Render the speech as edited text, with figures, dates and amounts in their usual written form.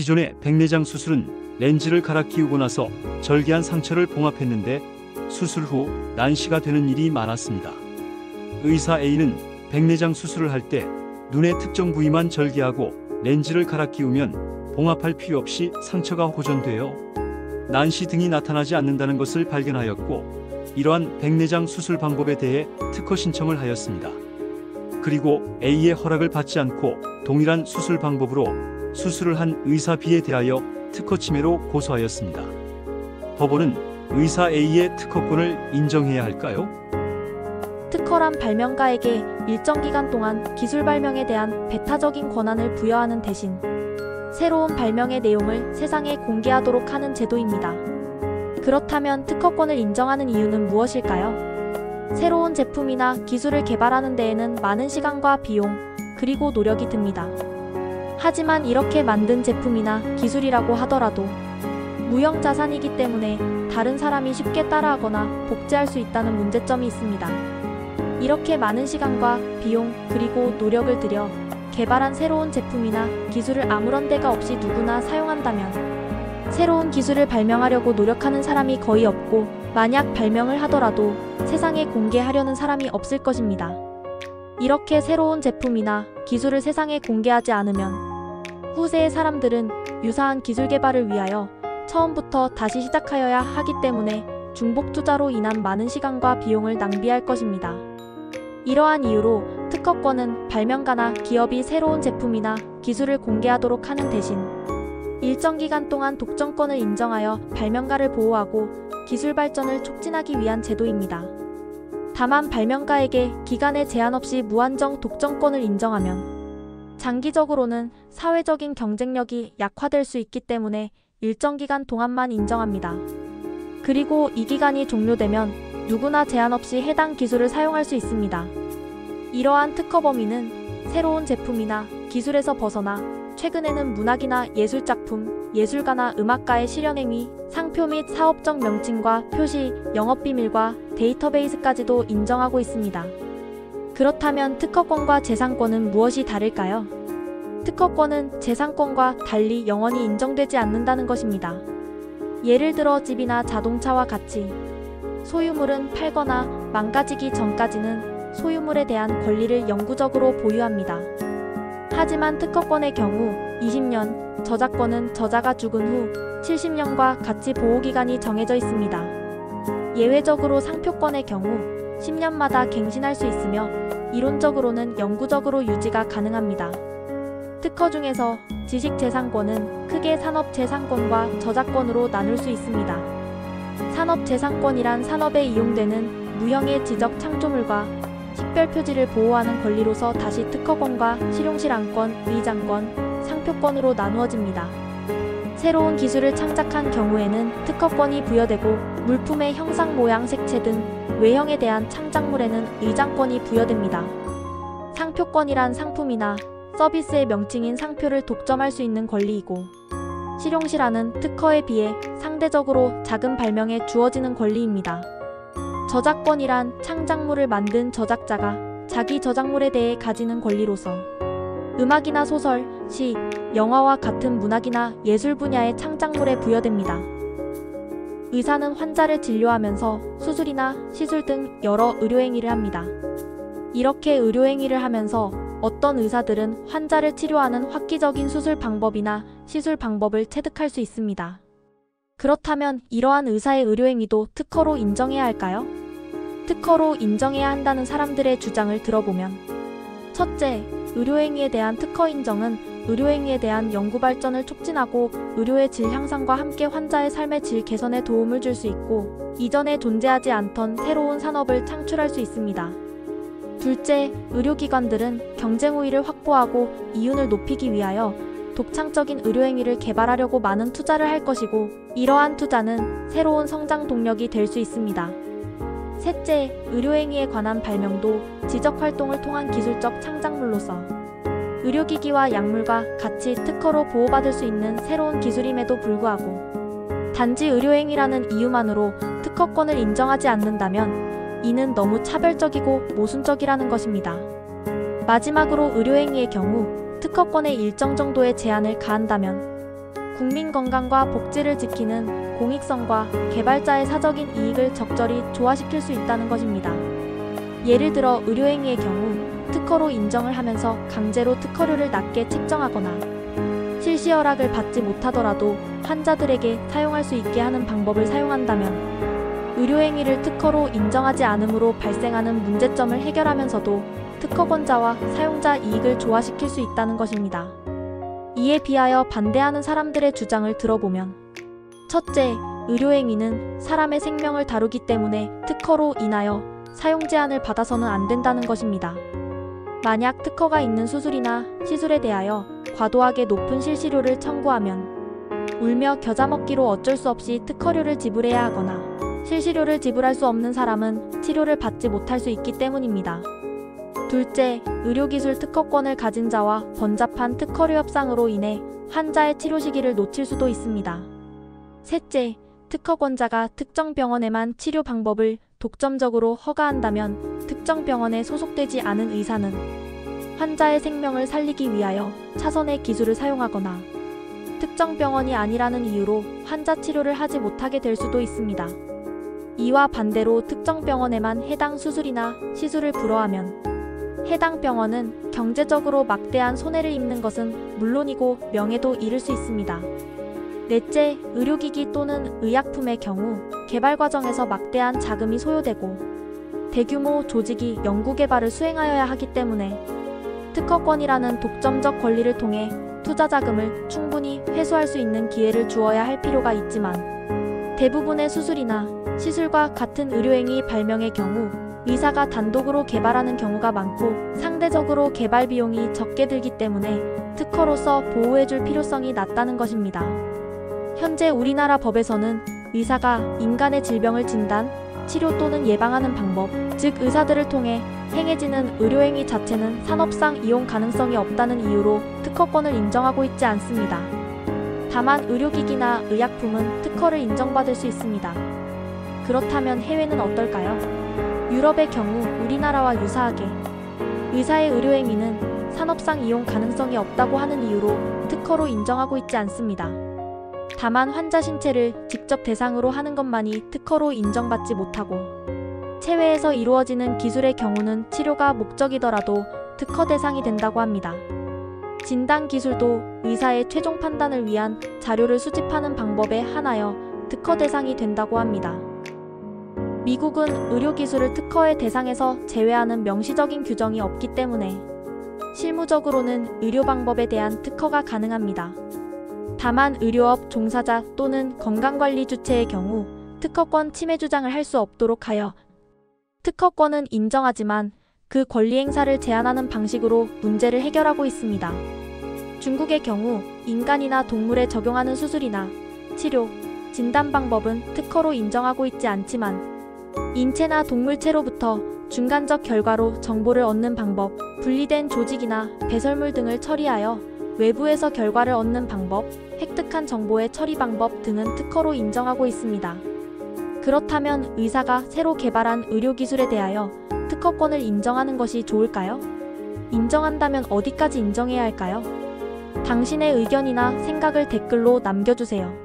기존의 백내장 수술은 렌즈를 갈아 끼우고 나서 절개한 상처를 봉합했는데 수술 후 난시가 되는 일이 많았습니다. 의사 A는 백내장 수술을 할 때 눈의 특정 부위만 절개하고 렌즈를 갈아 끼우면 봉합할 필요 없이 상처가 호전되어 난시 등이 나타나지 않는다는 것을 발견하였고, 이러한 백내장 수술 방법에 대해 특허 신청을 하였습니다. 그리고 A의 허락을 받지 않고 동일한 수술 방법으로 수술을 한 의사 B에 대하여 특허 침해로 고소하였습니다. 법원은 의사 A의 특허권을 인정해야 할까요? 특허란 발명가에게 일정 기간 동안 기술 발명에 대한 배타적인 권한을 부여하는 대신 새로운 발명의 내용을 세상에 공개하도록 하는 제도입니다. 그렇다면 특허권을 인정하는 이유는 무엇일까요? 새로운 제품이나 기술을 개발하는 데에는 많은 시간과 비용, 그리고 노력이 듭니다. 하지만 이렇게 만든 제품이나 기술이라고 하더라도 무형자산이기 때문에 다른 사람이 쉽게 따라하거나 복제할 수 있다는 문제점이 있습니다. 이렇게 많은 시간과 비용, 그리고 노력을 들여 개발한 새로운 제품이나 기술을 아무런 대가 없이 누구나 사용한다면 새로운 기술을 발명하려고 노력하는 사람이 거의 없고, 만약 발명을 하더라도 세상에 공개하려는 사람이 없을 것입니다. 이렇게 새로운 제품이나 기술을 세상에 공개하지 않으면 후세의 사람들은 유사한 기술 개발을 위하여 처음부터 다시 시작하여야 하기 때문에 중복 투자로 인한 많은 시간과 비용을 낭비할 것입니다. 이러한 이유로 특허권은 발명가나 기업이 새로운 제품이나 기술을 공개하도록 하는 대신 일정 기간 동안 독점권을 인정하여 발명가를 보호하고 기술 발전을 촉진하기 위한 제도입니다. 다만 발명가에게 기간에 제한 없이 무한정 독점권을 인정하면 장기적으로는 사회적인 경쟁력이 약화될 수 있기 때문에 일정 기간 동안만 인정합니다. 그리고 이 기간이 종료되면 누구나 제한 없이 해당 기술을 사용할 수 있습니다. 이러한 특허 범위는 새로운 제품이나 기술에서 벗어나 최근에는 문학이나 예술작품, 예술가나 음악가의 실현행위, 상표 및 사업적 명칭과 표시, 영업비밀과 데이터베이스까지도 인정하고 있습니다. 그렇다면 특허권과 재산권은 무엇이 다를까요? 특허권은 재산권과 달리 영원히 인정되지 않는다는 것입니다. 예를 들어 집이나 자동차와 같이 소유물은 팔거나 망가지기 전까지는 소유물에 대한 권리를 영구적으로 보유합니다. 하지만 특허권의 경우 20년, 저작권은 저자가 죽은 후 70년과 같이 보호기간이 정해져 있습니다. 예외적으로 상표권의 경우 10년마다 갱신할 수 있으며 이론적으로는 영구적으로 유지가 가능합니다. 특허 중에서 지식재산권은 크게 산업재산권과 저작권으로 나눌 수 있습니다. 산업재산권이란 산업에 이용되는 무형의 지적 창조물과 식별표지를 보호하는 권리로서 다시 특허권과 실용실안권, 의장권, 상표권으로 나누어집니다. 새로운 기술을 창작한 경우에는 특허권이 부여되고 물품의 형상, 모양, 색채 등 외형에 대한 창작물에는 의장권이 부여됩니다. 상표권이란 상품이나 서비스의 명칭인 상표를 독점할 수 있는 권리이고, 실용실안은 특허에 비해 상대적으로 작은 발명에 주어지는 권리입니다. 저작권이란 창작물을 만든 저작자가 자기 저작물에 대해 가지는 권리로서 음악이나 소설, 시, 영화와 같은 문학이나 예술 분야의 창작물에 부여됩니다. 의사는 환자를 진료하면서 수술이나 시술 등 여러 의료행위를 합니다. 이렇게 의료행위를 하면서 어떤 의사들은 환자를 치료하는 획기적인 수술 방법이나 시술 방법을 체득할 수 있습니다. 그렇다면 이러한 의사의 의료행위도 특허로 인정해야 할까요? 특허로 인정해야 한다는 사람들의 주장을 들어보면, 첫째, 의료행위에 대한 특허 인정은 의료행위에 대한 연구 발전을 촉진하고 의료의 질 향상과 함께 환자의 삶의 질 개선에 도움을 줄 수 있고, 이전에 존재하지 않던 새로운 산업을 창출할 수 있습니다. 둘째, 의료기관들은 경쟁 우위를 확보하고 이윤을 높이기 위하여 독창적인 의료행위를 개발하려고 많은 투자를 할 것이고, 이러한 투자는 새로운 성장 동력이 될 수 있습니다. 셋째, 의료행위에 관한 발명도 지적활동을 통한 기술적 창작물로서 의료기기와 약물과 같이 특허로 보호받을 수 있는 새로운 기술임에도 불구하고 단지 의료행위라는 이유만으로 특허권을 인정하지 않는다면 이는 너무 차별적이고 모순적이라는 것입니다. 마지막으로 의료행위의 경우 특허권에 일정 정도의 제한을 가한다면 국민 건강과 복지를 지키는 공익성과 개발자의 사적인 이익을 적절히 조화시킬 수 있다는 것입니다. 예를 들어 의료행위의 경우 특허로 인정을 하면서 강제로 특허료를 낮게 책정하거나 실시 허락을 받지 못하더라도 환자들에게 사용할 수 있게 하는 방법을 사용한다면 의료행위를 특허로 인정하지 않음으로 발생하는 문제점을 해결하면서도 특허권자와 사용자 이익을 조화시킬 수 있다는 것입니다. 이에 비하여 반대하는 사람들의 주장을 들어보면 첫째, 의료행위는 사람의 생명을 다루기 때문에 특허로 인하여 사용 제한을 받아서는 안 된다는 것입니다. 만약 특허가 있는 수술이나 시술에 대하여 과도하게 높은 실시료를 청구하면 울며 겨자 먹기로 어쩔 수 없이 특허료를 지불해야 하거나 실시료를 지불할 수 없는 사람은 치료를 받지 못할 수 있기 때문입니다. 둘째, 의료기술 특허권을 가진 자와 번잡한 특허료 협상으로 인해 환자의 치료 시기를 놓칠 수도 있습니다. 셋째, 특허권자가 특정 병원에만 치료 방법을 독점적으로 허가한다면 특정 병원에 소속되지 않은 의사는 환자의 생명을 살리기 위하여 차선의 기술을 사용하거나 특정 병원이 아니라는 이유로 환자 치료를 하지 못하게 될 수도 있습니다. 이와 반대로 특정 병원에만 해당 수술이나 시술을 불허하면 해당 병원은 경제적으로 막대한 손해를 입는 것은 물론이고 명예도 잃을 수 있습니다. 넷째, 의료기기 또는 의약품의 경우 개발 과정에서 막대한 자금이 소요되고 대규모 조직이 연구개발을 수행하여야 하기 때문에 특허권이라는 독점적 권리를 통해 투자 자금을 충분히 회수할 수 있는 기회를 주어야 할 필요가 있지만 대부분의 수술이나 시술과 같은 의료행위 발명의 경우 의사가 단독으로 개발하는 경우가 많고 상대적으로 개발 비용이 적게 들기 때문에 특허로서 보호해줄 필요성이 낮다는 것입니다. 현재 우리나라 법에서는 의사가 인간의 질병을 진단, 치료 또는 예방하는 방법, 즉 의사들을 통해 행해지는 의료행위 자체는 산업상 이용 가능성이 없다는 이유로 특허권을 인정하고 있지 않습니다. 다만 의료기기나 의약품은 특허를 인정받을 수 있습니다. 그렇다면 해외는 어떨까요? 유럽의 경우 우리나라와 유사하게 의사의 의료행위는 산업상 이용 가능성이 없다고 하는 이유로 특허로 인정하고 있지 않습니다. 다만 환자 신체를 직접 대상으로 하는 것만이 특허로 인정받지 못하고 체외에서 이루어지는 기술의 경우는 치료가 목적이더라도 특허 대상이 된다고 합니다. 진단 기술도 의사의 최종 판단을 위한 자료를 수집하는 방법에 한하여 특허 대상이 된다고 합니다. 미국은 의료기술을 특허의 대상에서 제외하는 명시적인 규정이 없기 때문에 실무적으로는 의료 방법에 대한 특허가 가능합니다. 다만 의료업 종사자 또는 건강관리 주체의 경우 특허권 침해 주장을 할 수 없도록 하여 특허권은 인정하지만 그 권리 행사를 제한하는 방식으로 문제를 해결하고 있습니다. 중국의 경우 인간이나 동물에 적용하는 수술이나 치료, 진단 방법은 특허로 인정하고 있지 않지만 인체나 동물체로부터 중간적 결과로 정보를 얻는 방법, 분리된 조직이나 배설물 등을 처리하여 외부에서 결과를 얻는 방법, 획득한 정보의 처리 방법 등은 특허로 인정하고 있습니다. 그렇다면 의사가 새로 개발한 의료기술에 대하여 특허권을 인정하는 것이 좋을까요? 인정한다면 어디까지 인정해야 할까요? 당신의 의견이나 생각을 댓글로 남겨주세요.